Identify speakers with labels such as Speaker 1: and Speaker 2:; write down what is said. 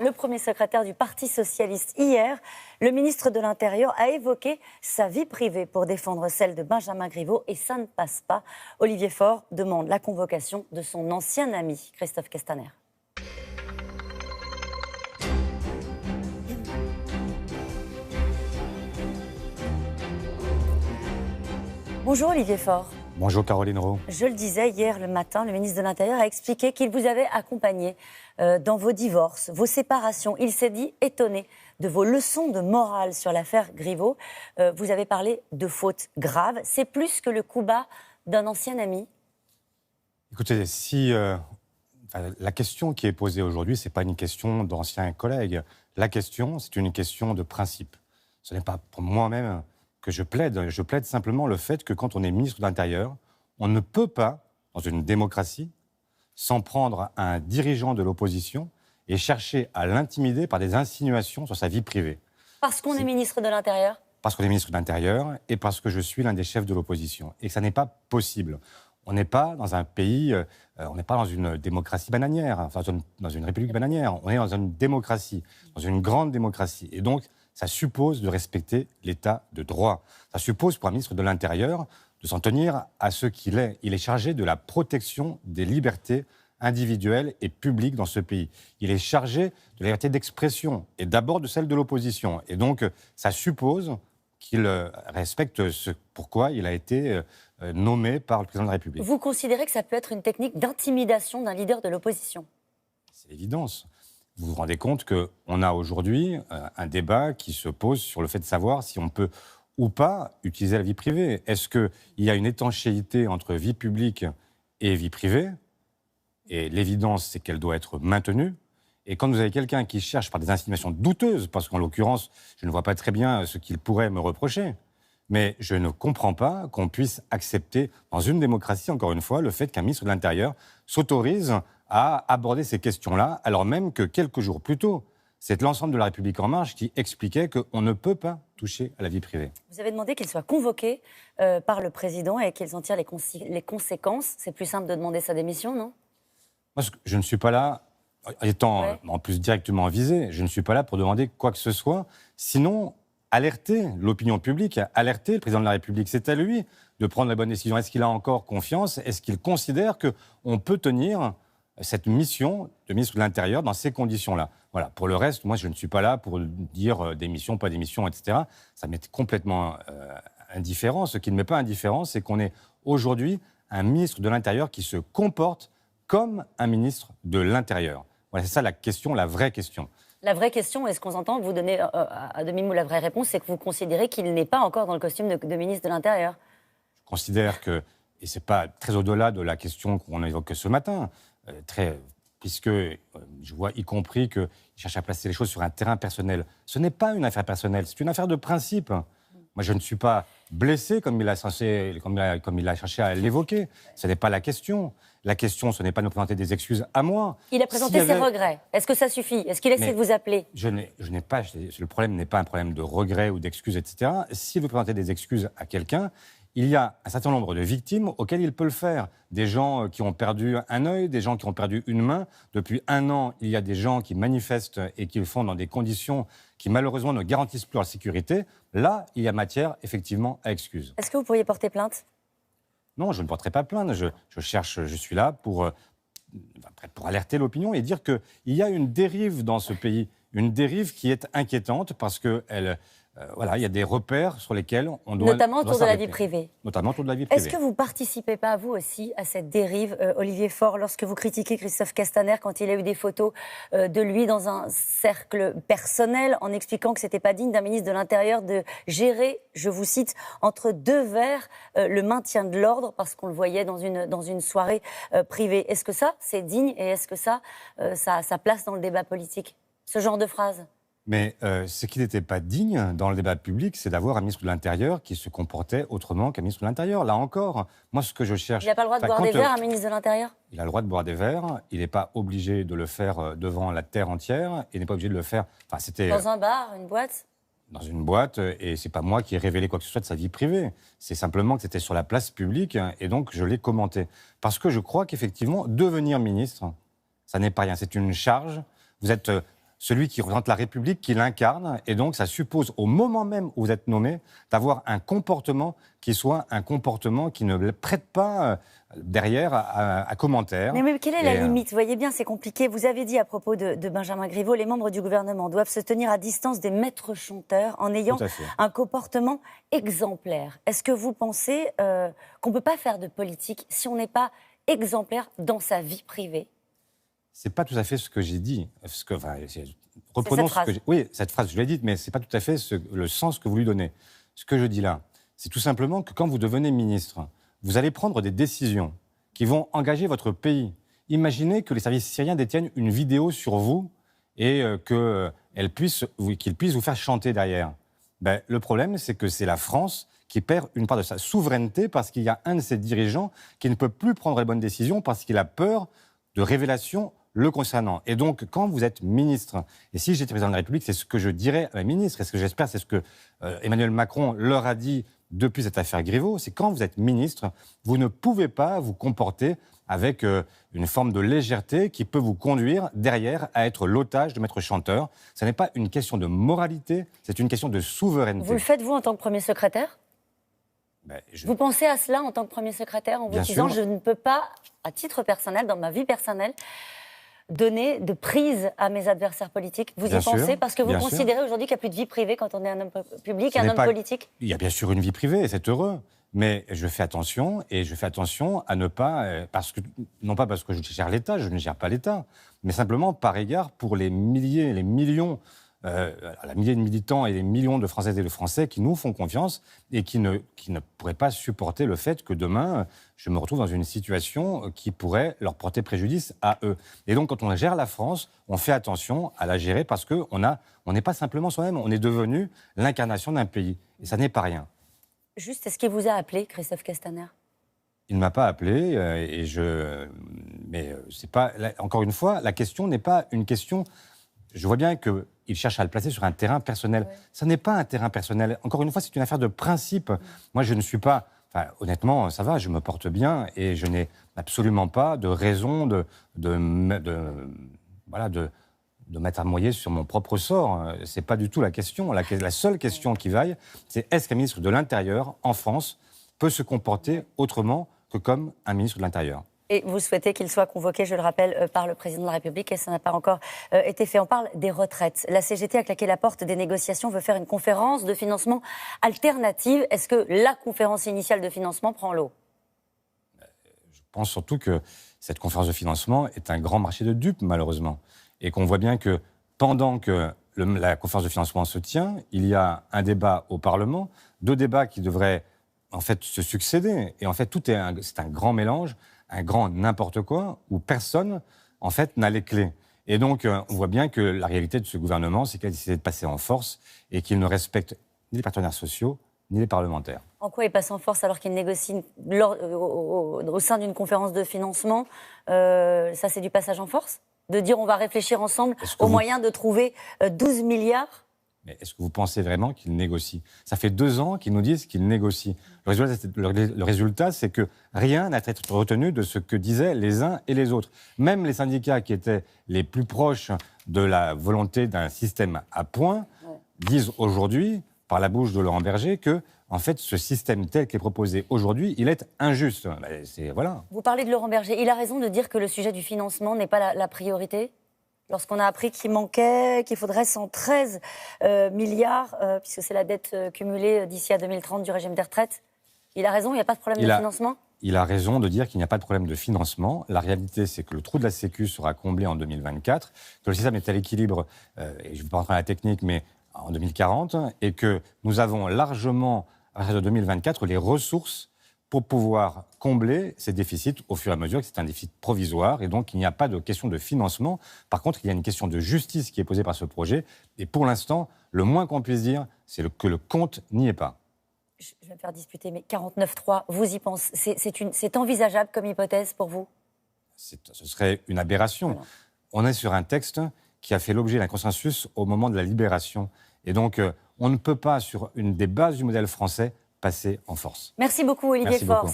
Speaker 1: le premier secrétaire du Parti socialiste. Hier, le ministre de l'Intérieur a évoqué sa vie privée pour défendre celle de Benjamin Griveaux et ça ne passe pas. Olivier Faure demande la convocation de son ancien ami, Christophe Castaner. Bonjour Olivier Faure.
Speaker 2: Bonjour Caroline Roux.
Speaker 1: Je le disais hier le matin, le ministre de l'Intérieur a expliqué qu'il vous avait accompagné dans vos divorces, vos séparations. Il s'est dit étonné de vos leçons de morale sur l'affaire Griveaux. Vous avez parlé de fautes graves. C'est plus que le coup bas d'un ancien ami.
Speaker 2: Écoutez, la question qui est posée aujourd'hui, ce n'est pas une question d'anciens collègues. La question, c'est une question de principe. Ce n'est pas pour moi-même que je plaide. Je plaide simplement le fait que quand on est ministre de l'Intérieur, on ne peut pas, dans une démocratie, s'en prendre à un dirigeant de l'opposition et chercher à l'intimider par des insinuations sur sa vie privée.
Speaker 1: Parce qu'on est ministre de l'Intérieur ?
Speaker 2: Parce qu'on est ministre de l'Intérieur et parce que je suis l'un des chefs de l'opposition. Et que ça n'est pas possible. On n'est pas dans un pays, on n'est pas dans une démocratie bananière, enfin dans une république bananière. On est dans une démocratie, dans une grande démocratie. Et donc, ça suppose de respecter l'état de droit. Ça suppose pour un ministre de l'Intérieur de s'en tenir à ce qu'il est. Il est chargé de la protection des libertés individuelles et publiques dans ce pays. Il est chargé de la liberté d'expression et d'abord de celle de l'opposition. Et donc, ça suppose qu'il respecte ce pourquoi il a été nommé par le président de la République.
Speaker 1: Vous considérez que ça peut être une technique d'intimidation d'un leader de l'opposition ?
Speaker 2: C'est l'évidence. Vous vous rendez compte qu'on a aujourd'hui un débat qui se pose sur le fait de savoir si on peut ou pas utiliser la vie privée. Est-ce qu'il y a une étanchéité entre vie publique et vie privée ? Et l'évidence, c'est qu'elle doit être maintenue. Et quand vous avez quelqu'un qui cherche par des insinuations douteuses, parce qu'en l'occurrence, je ne vois pas très bien ce qu'il pourrait me reprocher, mais je ne comprends pas qu'on puisse accepter, dans une démocratie, encore une fois, le fait qu'un ministre de l'Intérieur s'autorise à aborder ces questions-là, alors même que quelques jours plus tôt, c'est l'ensemble de la République En Marche qui expliquait qu'on ne peut pas toucher à la vie privée.
Speaker 1: Vous avez demandé qu'il soit convoqué par le président et qu'ils en tirent les conséquences. C'est plus simple de demander sa démission, non ?
Speaker 2: Moi, je ne suis pas là, étant en plus directement visé, je ne suis pas là pour demander quoi que ce soit, sinon alerter l'opinion publique, alerter le président de la République. C'est à lui de prendre la bonne décision. Est-ce qu'il a encore confiance ? Est-ce qu'il considère qu'on peut tenir cette mission de ministre de l'Intérieur dans ces conditions-là? Voilà. Pour le reste, moi, je ne suis pas là pour dire démission, pas démission, etc. Ça m'est complètement indifférent. Ce qui ne m'est pas indifférent, c'est qu'on est aujourd'hui un ministre de l'Intérieur qui se comporte comme un ministre de l'Intérieur. Voilà, c'est ça la question, la vraie question.
Speaker 1: La vraie question, est-ce qu'on s'entend, vous donner à demi-mot la vraie réponse, c'est que vous considérez qu'il n'est pas encore dans le costume de ministre de l'Intérieur ?
Speaker 2: Je considère que, et ce n'est pas très au-delà de la question qu'on a évoquée ce matin, puisque je vois y compris qu'il cherche à placer les choses sur un terrain personnel. Ce n'est pas une affaire personnelle, c'est une affaire de principe. Moi, je ne suis pas blessé comme il a cherché à l'évoquer. Ce n'est pas la question. La question, ce n'est pas de me présenter des excuses à moi.
Speaker 1: Il a présenté ses regrets. Est-ce que ça suffit ? Est-ce qu'il essaie de vous appeler ?
Speaker 2: Le problème n'est pas un problème de regrets ou d'excuses, etc. S'il veut présenter des excuses à quelqu'un, il y a un certain nombre de victimes auxquelles il peut le faire. Des gens qui ont perdu un œil, des gens qui ont perdu une main. Depuis 1 an, il y a des gens qui manifestent et qui le font dans des conditions qui malheureusement ne garantissent plus leur sécurité. Là, il y a matière effectivement à excuse.
Speaker 1: Est-ce que vous pourriez porter plainte ?
Speaker 2: Non, je ne porterai pas plainte. Je suis là pour alerter l'opinion et dire qu'il y a une dérive dans ce pays. Une dérive qui est inquiétante parce qu'elle... il y a des repères sur lesquels on doit...
Speaker 1: Notamment autour de la vie privée.
Speaker 2: Notamment autour de la vie privée.
Speaker 1: Est-ce que vous ne participez pas, vous aussi, à cette dérive, Olivier Faure, lorsque vous critiquez Christophe Castaner quand il a eu des photos de lui dans un cercle personnel, en expliquant que ce n'était pas digne d'un ministre de l'Intérieur de gérer, je vous cite, entre deux verres, le maintien de l'ordre, parce qu'on le voyait dans une soirée privée. Est-ce que ça, c'est digne et est-ce que ça place dans le débat politique, ce genre de phrase ?
Speaker 2: Mais ce qui n'était pas digne dans le débat public, c'est d'avoir un ministre de l'Intérieur qui se comportait autrement qu'un ministre de l'Intérieur. Là encore, moi, ce que je cherche...
Speaker 1: Il n'a pas le droit de boire des verres, un ministre de l'Intérieur ?
Speaker 2: Il a le droit de boire des verres. Il n'est pas obligé de le faire devant la terre entière. Il n'est pas obligé de le faire... Enfin, c'était...
Speaker 1: Dans un bar, une boîte ?
Speaker 2: Dans une boîte, et c'est pas moi qui ai révélé quoi que ce soit de sa vie privée. C'est simplement que c'était sur la place publique, et donc je l'ai commenté. Parce que je crois qu'effectivement, devenir ministre, ça n'est pas rien. C'est une charge. Vous êtes... celui qui représente la République, qui l'incarne. Et donc, ça suppose, au moment même où vous êtes nommé, d'avoir un comportement qui soit un comportement qui ne prête pas derrière à commentaires.
Speaker 1: Mais quelle est la limite? Vous voyez bien, c'est compliqué. Vous avez dit à propos de Benjamin Griveaux, les membres du gouvernement doivent se tenir à distance des maîtres chanteurs en ayant un comportement exemplaire. Est-ce que vous pensez qu'on ne peut pas faire de politique si on n'est pas exemplaire dans sa vie privée?
Speaker 2: C'est pas tout à fait ce que j'ai dit. Reprenons ce que j'ai... Oui, cette phrase, je l'ai dite, mais c'est pas tout à fait le sens que vous lui donnez. Ce que je dis là, c'est tout simplement que quand vous devenez ministre, vous allez prendre des décisions qui vont engager votre pays. Imaginez que les services syriens détiennent une vidéo sur vous et qu'ils puissent vous faire chanter derrière. Le problème, c'est que c'est la France qui perd une part de sa souveraineté parce qu'il y a un de ses dirigeants qui ne peut plus prendre les bonnes décisions parce qu'il a peur de révélations le concernant. Et donc, quand vous êtes ministre, et si j'étais président de la République, c'est ce que je dirais à mes ministres, et ce que j'espère, c'est ce que Emmanuel Macron leur a dit depuis cette affaire Griveaux, c'est quand vous êtes ministre, vous ne pouvez pas vous comporter avec une forme de légèreté qui peut vous conduire derrière à être l'otage de maîtres chanteurs. Ce n'est pas une question de moralité, c'est une question de souveraineté.
Speaker 1: Vous le faites, vous, en tant que Premier secrétaire ? Vous pensez à cela en tant que Premier secrétaire, en vous disant je ne peux pas, à titre personnel, dans ma vie personnelle, donner de prise à mes adversaires politiques. Vous y pensez? Parce que vous considérez aujourd'hui qu'il n'y a plus de vie privée quand on est un homme public, un homme politique?
Speaker 2: Il y a bien sûr une vie privée, et c'est heureux. Mais je fais attention, et je fais attention à ne pas... non pas parce que je gère l'État, je ne gère pas l'État, mais simplement par égard pour les milliers, les millions... la milliers de militants et les millions de Françaises et de Français qui nous font confiance et qui ne pourraient pas supporter le fait que demain, je me retrouve dans une situation qui pourrait leur porter préjudice à eux. Et donc, quand on gère la France, on fait attention à la gérer parce qu'on n'est pas simplement soi-même, on est devenu l'incarnation d'un pays. Et ça n'est pas rien.
Speaker 1: Juste, est-ce qu'il vous a appelé, Christophe Castaner ?
Speaker 2: Il ne m'a pas appelé, mais c'est pas... Encore une fois, la question n'est pas une question... Je vois bien qu'il cherche à le placer sur un terrain personnel. Ouais. Ça n'est pas un terrain personnel. Encore une fois, c'est une affaire de principe. Moi, je ne suis pas... Enfin, honnêtement, ça va, je me porte bien et je n'ai absolument pas de raison de mettre à moyer sur mon propre sort. Ce n'est pas du tout la question. La seule question qui vaille, c'est est-ce qu'un ministre de l'Intérieur, en France, peut se comporter autrement que comme un ministre de l'Intérieur ?
Speaker 1: Et vous souhaitez qu'il soit convoqué, je le rappelle, par le président de la République, et ça n'a pas encore été fait. On parle des retraites. La CGT a claqué la porte des négociations, veut faire une conférence de financement alternative. Est-ce que la conférence initiale de financement prend l'eau ?
Speaker 2: Je pense surtout que cette conférence de financement est un grand marché de dupes, malheureusement. Et qu'on voit bien que pendant que la conférence de financement se tient, il y a un débat au Parlement, 2 débats qui devraient en fait se succéder. Et en fait, c'est un grand mélange, un grand n'importe quoi, où personne, en fait, n'a les clés. Et donc, on voit bien que la réalité de ce gouvernement, c'est qu'il a décidé de passer en force et qu'il ne respecte ni les partenaires sociaux, ni les parlementaires.
Speaker 1: En quoi il passe en force alors qu'il négocie au sein d'une conférence de financement ? Ça, c'est du passage en force ? De dire on va réfléchir ensemble aux moyens de trouver 12 milliards ?
Speaker 2: Mais est-ce que vous pensez vraiment qu'ils négocient ? Ça fait 2 ans qu'ils nous disent qu'ils négocient. Le résultat, c'est que rien n'a été retenu de ce que disaient les uns et les autres. Même les syndicats qui étaient les plus proches de la volonté d'un système à points disent aujourd'hui, par la bouche de Laurent Berger, que en fait, ce système tel qu'il est proposé aujourd'hui, il est injuste. Voilà.
Speaker 1: Vous parlez de Laurent Berger. Il a raison de dire que le sujet du financement n'est pas la priorité ? Lorsqu'on a appris qu'il faudrait 113 milliards, puisque c'est la dette cumulée d'ici à 2030 du régime des retraites, il a raison, il n'y a pas de problème de financement ?
Speaker 2: Il a raison de dire qu'il n'y a pas de problème de financement. La réalité, c'est que le trou de la Sécu sera comblé en 2024, que le système est à l'équilibre, et je ne vais pas rentrer dans la technique, mais en 2040, et que nous avons largement, à partir de 2024, les ressources pour pouvoir combler ces déficits au fur et à mesure, que c'est un déficit provisoire, et donc il n'y a pas de question de financement. Par contre, il y a une question de justice qui est posée par ce projet, et pour l'instant, le moins qu'on puisse dire, c'est que le compte n'y est pas.
Speaker 1: Je vais me faire disputer, mais 49.3, vous y pensez, c'est envisageable comme hypothèse pour vous ?
Speaker 2: Ce serait une aberration. Voilà. On est sur un texte qui a fait l'objet d'un consensus au moment de la libération, et donc on ne peut pas, sur une des bases du modèle français, passer en force.
Speaker 1: Merci beaucoup, Olivier Faure.